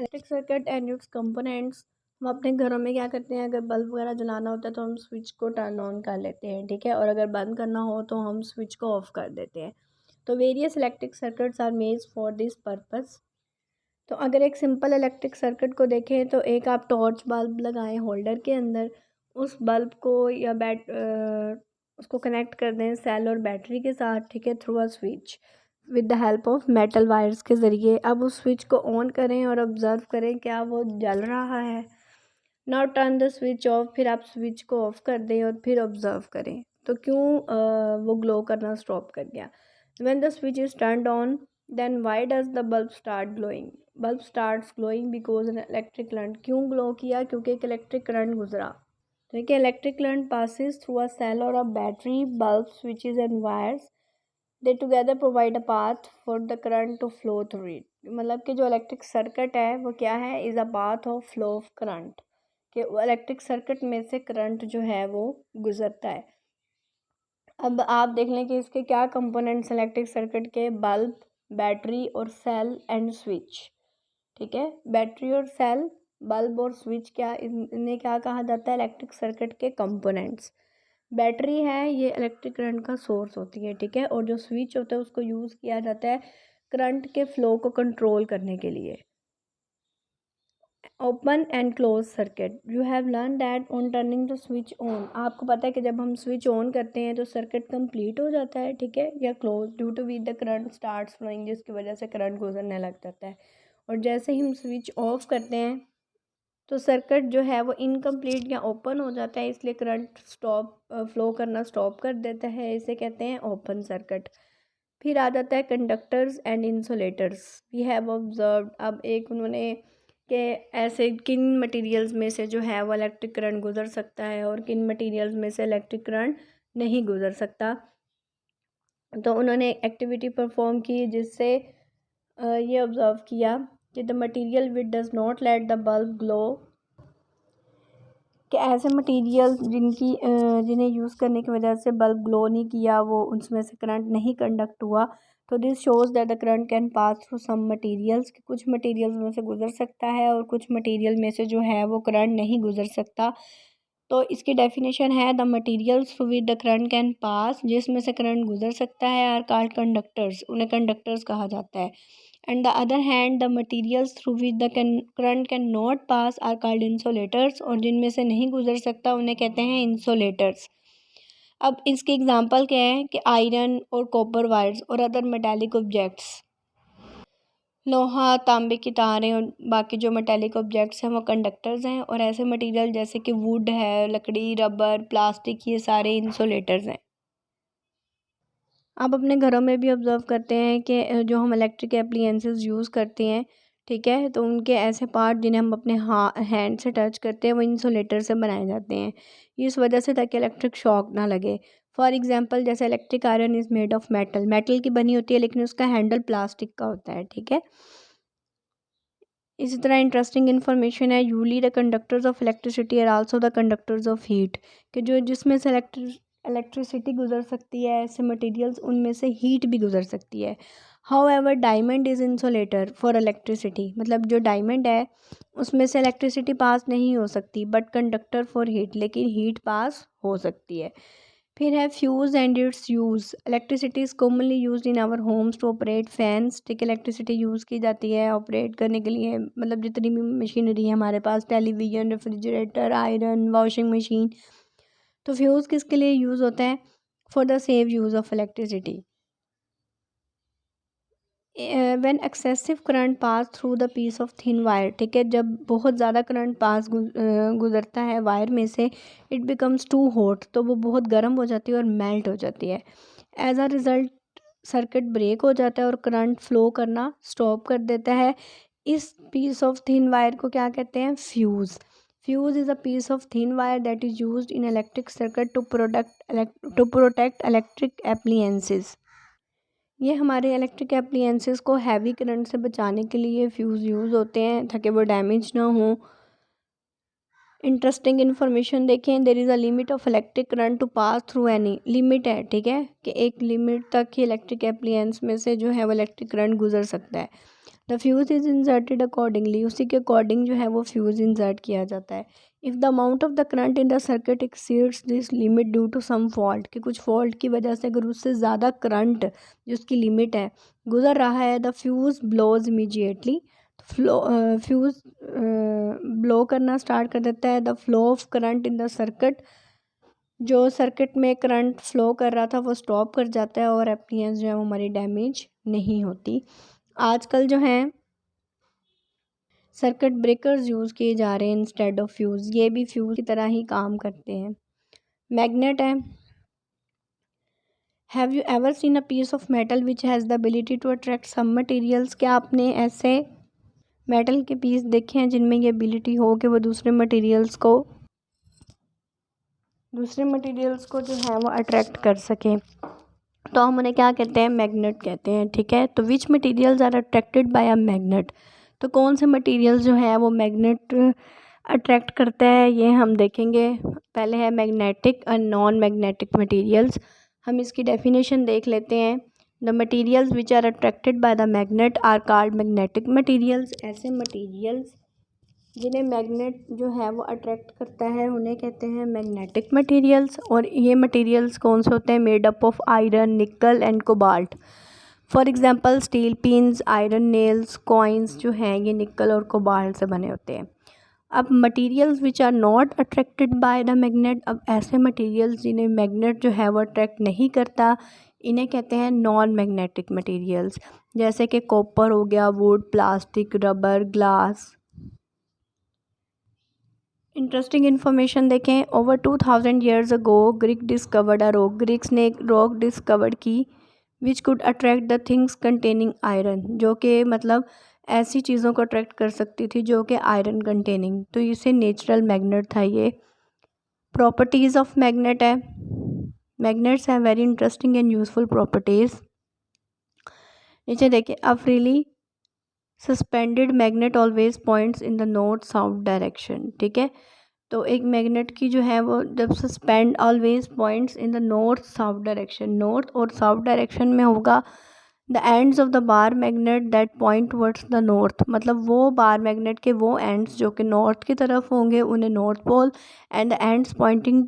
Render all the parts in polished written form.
Electric circuit and it's components. हम अपने घरों में क्या करते हैं, अगर बल्ब वगैरह जलाना होता है तो हम स्विच को टर्न ऑन कर लेते हैं, ठीक है, और अगर बंद करना हो तो हम स्विच को ऑफ कर देते हैं। तो various electric circuits are made for this purpose. तो अगर एक सिंपल इलेक्ट्रिक सर्किट को देखें तो एक आप टॉर्च बल्ब लगाएं होल्डर के अंदर, उस बल्ब को या उसको कनेक्ट कर दें सेल और बैटरी के साथ, ठीक है, through a switch with the help of metal wires के ज़रिए। अब उस स्विच को ऑन करें और ऑब्ज़र्व करें क्या वो जल रहा है। Now turn the switch of, फिर आप स्विच को ऑफ कर दें और फिर ऑब्ज़र्व करें तो क्यों वो ग्लो करना स्टॉप कर गया। When the switch is turned on then why does the bulb start glowing. Bulb starts glowing because an electric current. क्यों ग्लो किया, क्योंकि एक इलेक्ट्रिक करंट गुजरा। ठीक है, electric current passes through a cell और a battery, bulb, switches and wires. They together provide a path for the current to flow through it. मतलब कि जो इलेक्ट्रिक सर्किट है वो क्या है, is a path of flow of current, कि वो इलेक्ट्रिक सर्किट में से करंट जो है वो गुजरता है। अब आप देख लें कि इसके क्या कंपोनेंट्स इलेक्ट्रिक सर्किट के, बल्ब, बैटरी और सेल एंड स्विच। ठीक है, बैटरी और सेल, बल्ब और स्विच, क्या इन्हें क्या कहा जाता है, इलेक्ट्रिक सर्किट के कंपोनेंट्स। बैटरी है ये इलेक्ट्रिक करंट का सोर्स होती है, ठीक है, और जो स्विच होता है उसको यूज़ किया जाता है करंट के फ्लो को कंट्रोल करने के लिए। Open and close circuit, you have learn that on turning the switch on. आपको पता है कि जब हम स्विच ऑन करते हैं तो सर्किट कंप्लीट हो जाता है, ठीक है, या close due to we the current starts flowing, जिसकी वजह से करंट गुजरने लग जाता है। और जैसे ही हम स्विच ऑफ करते हैं तो सर्किट जो है वो इनकम्प्लीट या ओपन हो जाता है, इसलिए करंट स्टॉप फ्लो करना स्टॉप कर देता है, इसे कहते हैं ओपन सर्किट। फिर आ जाता है conductors and insulators. We have observe, अब एक उन्होंने कि ऐसे किन मटेरियल्स में से जो है वो इलेक्ट्रिक करंट गुजर सकता है और किन मटेरियल्स में से इलेक्ट्रिक करंट नहीं गुजर सकता। तो उन्होंने एक्टिविटी परफॉर्म की जिससे ये ऑब्ज़र्व किया कि the material which does not let the bulb glow, कि ऐसे मटेरियल जिन्हें यूज़ करने की वजह से बल्ब ग्लो नहीं किया, वो उसमें से करंट नहीं कंडक्ट हुआ। तो this shows that the current can pass through some materials, कि कुछ मटेरियल्स में से गुजर सकता है और कुछ मटेरियल में से जो है वो करंट नहीं गुजर सकता। तो इसकी डेफिनेशन है the materials through which the current can pass, जिसमें से करंट गुजर सकता है, आर कॉल्ड कंडक्टर्स, उन्हें कंडक्टर्स कहा जाता है। And the other hand the materials through which the current can not pass are called insulators, और जिनमें से नहीं गुजर सकता उन्हें कहते हैं इंसुलेटर्स। अब इसके एग्जांपल क्या हैं कि आयरन और कॉपर वायर्स और अदर मेटालिक ऑब्जेक्ट्स, लोहा, तांबे की तारें और बाकी जो मेटालिक ऑब्जेक्ट्स हैं वो कंडक्टर्स हैं। और ऐसे मटेरियल जैसे कि वुड है, लकड़ी, रबर, प्लास्टिक, ये सारे इंसुलेटर्स हैं। आप अपने घरों में भी ऑब्ज़र्व करते हैं कि जो हम इलेक्ट्रिक एप्लीएंसेस यूज़ करते हैं, ठीक है, तो उनके ऐसे पार्ट जिन्हें हम अपने हैंड से टच करते हैं वो इंसुलेटर से बनाए जाते हैं, इस वजह से ताकि इलेक्ट्रिक शॉक ना लगे। फॉर एग्जांपल जैसे electric iron is made of metal, metal की बनी होती है लेकिन उसका हैंडल प्लास्टिक का होता है, ठीक है। इसी तरह इंटरेस्टिंग इन्फॉर्मेशन है, usually the conductors of electricity are also the conductors of heat, कि जो जिसमें से इलेक्ट्रिसिटी गुजर सकती है, ऐसे मटेरियल्स उनमें से हीट भी गुजर सकती है। How ever diamond is insulator for electricity, मतलब जो डायमंड है उसमें से इलेक्ट्रिसिटी पास नहीं हो सकती बट कंडक्टर फॉर हीट, लेकिन हीट पास हो सकती है। फिर है fuse and its use, electricity is commonly used in our homes to operate fans, ठीक है, इलेक्ट्रिसिटी यूज़ की जाती है ऑपरेट करने के लिए, मतलब जितनी भी मशीनरी है हमारे पास, television, refrigerator, iron, washing machine. तो फ्यूज़ किसके लिए यूज़ होता है, for the safe use of electricity. When excessive current pass through the piece of thin wire, ठीक है, जब बहुत ज़्यादा करंट गुजरता है वायर में से, इट बिकम्स टू हॉट, तो वो बहुत गर्म हो जाती है और मेल्ट हो जाती है। As a result circuit break हो जाता है और करंट फ्लो करना स्टॉप कर देता है। इस पीस ऑफ थिन वायर को क्या कहते हैं, fuse. Fuse is a piece of thin wire that is used in electric circuit to protect electric appliances. ये हमारे इलेक्ट्रिक एप्लीएंसेस को हैवी करंट से बचाने के लिए फ्यूज़ यूज़ होते हैं ताकि वो डैमेज ना हो। इंटरेस्टिंग इन्फॉर्मेशन देखें, there is a limit of electric current to pass through any, limit है, ठीक है, कि एक लिमिट तक ही इलेक्ट्रिक एप्लीएंस में से जो है वो इलेक्ट्रिक करंट गुजर सकता है। The fuse is inserted accordingly, उसी के अकॉर्डिंग जो है वो फ्यूज़ इंसर्ट किया जाता है। If the amount of the current in the circuit exceeds this limit due to some fault, कि कुछ फॉल्ट की वजह से अगर उससे ज़्यादा करंट जो उसकी लिमिट है गुज़र रहा है, the fuse blows immediately, fuse blow करना स्टार्ट कर देता है। The flow of current in the circuit, जो सर्किट में करंट फ्लो कर रहा था वो स्टॉप कर जाता है और एप्लियंस जो है वो हमारी डैमेज नहीं होती। आजकल जो है सर्किट ब्रेकर्स यूज़ किए जा रहे हैं इंस्टेड ऑफ फ्यूज़, ये भी फ्यूज़ की तरह ही काम करते हैं। मैग्नेट है, have you ever seen a piece of metal which has the ability to attract some materials, क्या आपने ऐसे मेटल के पीस देखे हैं जिनमें ये एबिलिटी हो कि वो दूसरे मटेरियल्स को जो है वो अट्रैक्ट कर सकें, तो हम उन्हें क्या कहते हैं, मैग्नेट कहते हैं। ठीक है, तो which materials are attracted by a magnet, तो कौन से मटेरियल्स जो है वो मैग्नेट अट्रैक्ट करता है ये हम देखेंगे। पहले है मैग्नेटिक और नॉन मैग्नेटिक मटेरियल्स, हम इसकी डेफिनेशन देख लेते हैं। The materials which are attracted by the magnet are called magnetic materials, ऐसे मटेरियल्स जिन्हें मैग्नेट जो है वो अट्रैक्ट करता है उन्हें कहते हैं मैग्नेटिक मटेरियल्स। और ये मटेरियल्स कौन से होते हैं, मेड अप ऑफ आयरन, निकल and cobalt. For example steel pins, iron nails, coins जो हैं ये निकल और कोबाल्ट से बने होते हैं। अब materials which are not attracted by the magnet, अब ऐसे मटेरियल्स जिन्हें मैग्नेट जो है वो अट्रैक्ट नहीं करता इन्हें कहते हैं नॉन मैग्नेटिक मटेरियल्स, जैसे कि कॉपर हो गया, wood, plastic, rubber, glass. Interesting information देखें, over 2000 years ago Greek discovered a rock, Greeks ने एक रॉक डिस्कवर की which could attract the things containing iron, जो कि मतलब ऐसी चीज़ों को अट्रैक्ट कर सकती थी जो कि आयरन कंटेनिंग, तो इसे नेचुरल मैग्नेट था ये। प्रॉपर्टीज़ ऑफ मैग्नेट है, magnets have very interesting and useful properties. नीचे देखिए, a freely suspended magnet always points in the north south direction. ठीक है, तो एक मैग्नेट की जो है वो जब suspend always points in the north south direction, north और साउथ डायरेक्शन में होगा। The ends of the bar magnet that point towards the north, मतलब वो बार मैग्नेट के वो एंड्स जो कि नॉर्थ की तरफ होंगे उन्हें north pole, and the ends pointing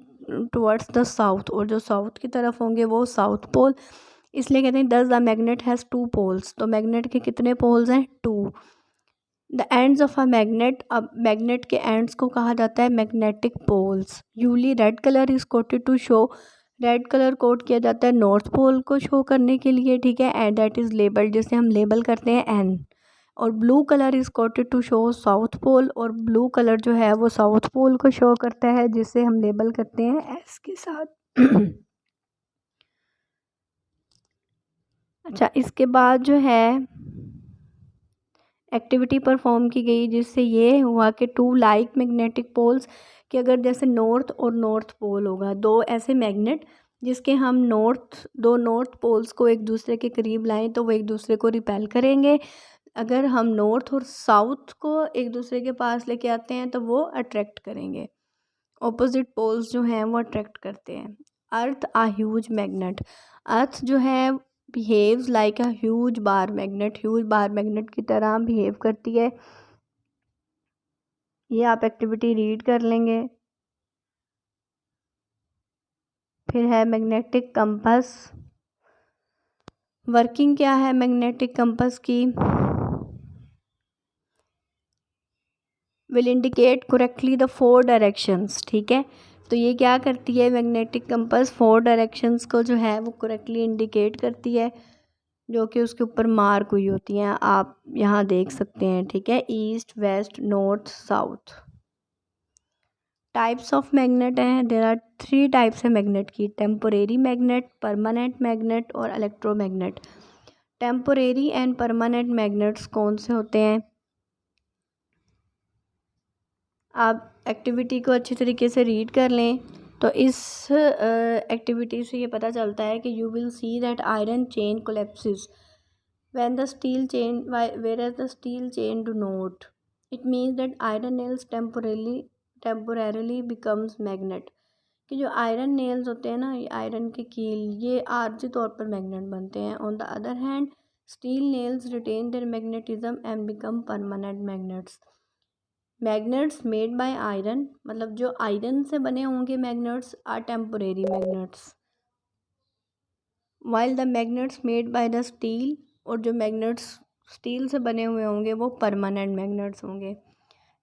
towards the south, और जो साउथ की तरफ होंगे वो साउथ पोल। इसलिए कहते हैं thus the magnet has two poles, तो मैग्नेट के कितने पोल्स हैं, two. The ends of a magnet, अब मैग्नेट के एंड्स को कहा जाता है magnetic poles. Usually red colour is coated to show, red colour coat किया जाता है नॉर्थ पोल को शो करने के लिए। ठीक है, एंड दैट इज़ लेबल्ड, जिसे हम लेबल करते हैं एन। और blue colour is coated to show south pole, और ब्लू कलर जो है वो साउथ पोल को शो करता है जिसे हम लेबल करते हैं एस के साथ। अच्छा, इसके बाद जो है एक्टिविटी परफॉर्म की गई जिससे ये हुआ कि टू लाइक मैग्नेटिक पोल्स, कि अगर जैसे नॉर्थ और नॉर्थ पोल होगा, दो ऐसे मैग्नेट जिसके हम दो नॉर्थ पोल्स को एक दूसरे के करीब लाएं तो वो एक दूसरे को रिपेल करेंगे। अगर हम नॉर्थ और साउथ को एक दूसरे के पास लेके आते हैं तो वो अट्रैक्ट करेंगे, ऑपोजिट पोल्स जो हैं वो अट्रैक्ट करते हैं। अर्थ आ ह्यूज मैग्नेट, अर्थ जो है behaves like a huge bar magnet, huge bar magnet की तरह बिहेव करती है। ये आप एक्टिविटी रीड कर लेंगे। फिर है मैग्नेटिक कंपास, वर्किंग क्या है मैग्नेटिक कंपास की, will indicate correctly the four directions. ठीक है, तो ये क्या करती है मैग्नेटिक कंपास, फोर डायरेक्शंस को जो है वो करेक्टली इंडिकेट करती है, जो कि उसके ऊपर मार्क हुई होती हैं, आप यहाँ देख सकते हैं। ठीक है, east, west, north, south. Types of magnet हैं, देयर आर थ्री टाइप्स है मैग्नेट की, टेम्पोरेरी मैग्नेट, परमानेंट मैग्नेट और electromagnet. Temporary and permanent magnets कौन से होते हैं, आप एक्टिविटी को अच्छी तरीके से रीड कर लें तो इस एक्टिविटी से ये पता चलता है कि you will see that iron chain collapses when the steel chain whereas the steel chain do not, it means that iron nails temporarily becomes magnet, कि जो आयरन नेल्स होते हैं ना, ये आयरन के कील, ये आर्जी तौर पर मैग्नेट बनते हैं। On the other hand steel nails retain their magnetism and become permanent magnets. Magnets made by iron, मतलब जो आयरन से बने होंगे magnets, are temporary magnets, while the magnets made by the steel, और जो मैग्नेट्स स्टील से बने हुए होंगे वो परमानेंट मैग्नेट्स होंगे।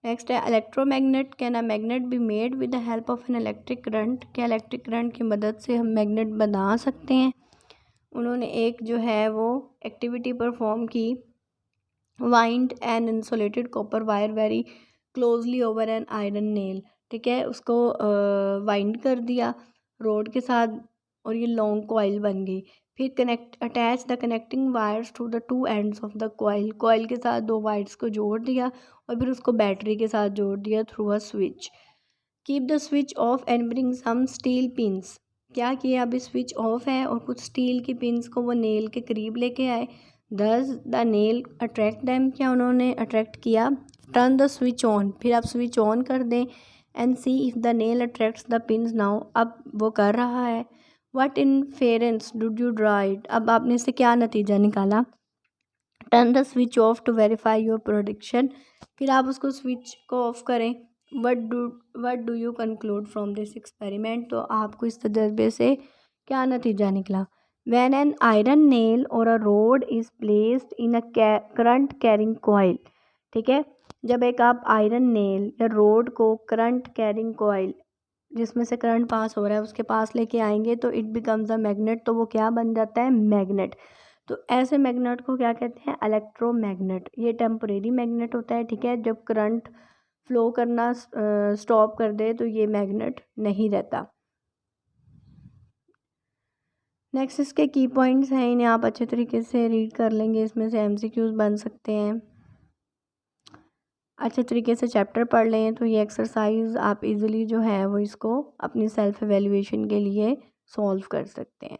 नेक्स्ट है electromagnet. Can a magnet be made with the help of an electric current. क्या इलेक्ट्रिक करंट की मदद से हम मैग्नेट बना सकते हैं? उन्होंने एक जो है वो एक्टिविटी परफॉर्म की, wind an insulated copper wire very closely over an iron nail. ठीक है, उसको वाइंड कर दिया रोड के साथ और ये लॉन्ग कॉइल बन गई। फिर attach the connecting wires to the two ends of the coil. Coil के साथ दो वायर्स को जोड़ दिया और फिर उसको बैटरी के साथ जोड़ दिया through a switch. Keep the switch off and bring some steel pins. क्या किया, अभी स्विच ऑफ है और कुछ स्टील की पिंस को वो नेल के करीब लेके आए। दस द नेल अट्रैक्ट दैम। क्या उन्होंने अट्रैक्ट किया? Turn the switch on. फिर आप स्विच ऑन कर दें and see if the nail attracts the pins now. अब वो कर रहा है। What inference do you draw it. अब आपने इससे क्या नतीजा निकाला? Turn the switch off to verify your prediction. फिर आप उसको स्विच को ऑफ करें। What do you conclude from this experiment. तो आपको इस तजर्बे से क्या नतीजा निकला? व्हेन एन आयरन नेल और a rod is placed in a current carrying coil. ठीक है, जब एक आप आयरन नेल या रोड को करंट कैरिंग कॉइल, जिसमें से करंट पास हो रहा है, उसके पास लेके आएंगे तो इट बिकम्स अ मैग्नेट। तो वो क्या बन जाता है? मैग्नेट। तो ऐसे मैग्नेट को क्या कहते हैं? इलेक्ट्रोमैग्नेट। ये टेम्परेरी मैग्नेट होता है। ठीक है, जब करंट फ्लो करना स्टॉप कर दे तो ये मैग्नेट नहीं रहता। नेक्स्ट इसके की पॉइंट्स हैं, इन्हें आप अच्छे तरीके से रीड कर लेंगे, इसमें से एमसीक्यूज बन सकते हैं। अच्छे तरीके से चैप्टर पढ़ लें तो ये एक्सरसाइज आप इजीली जो है वो इसको अपनी सेल्फ एवेल्यूएशन के लिए सॉल्व कर सकते हैं।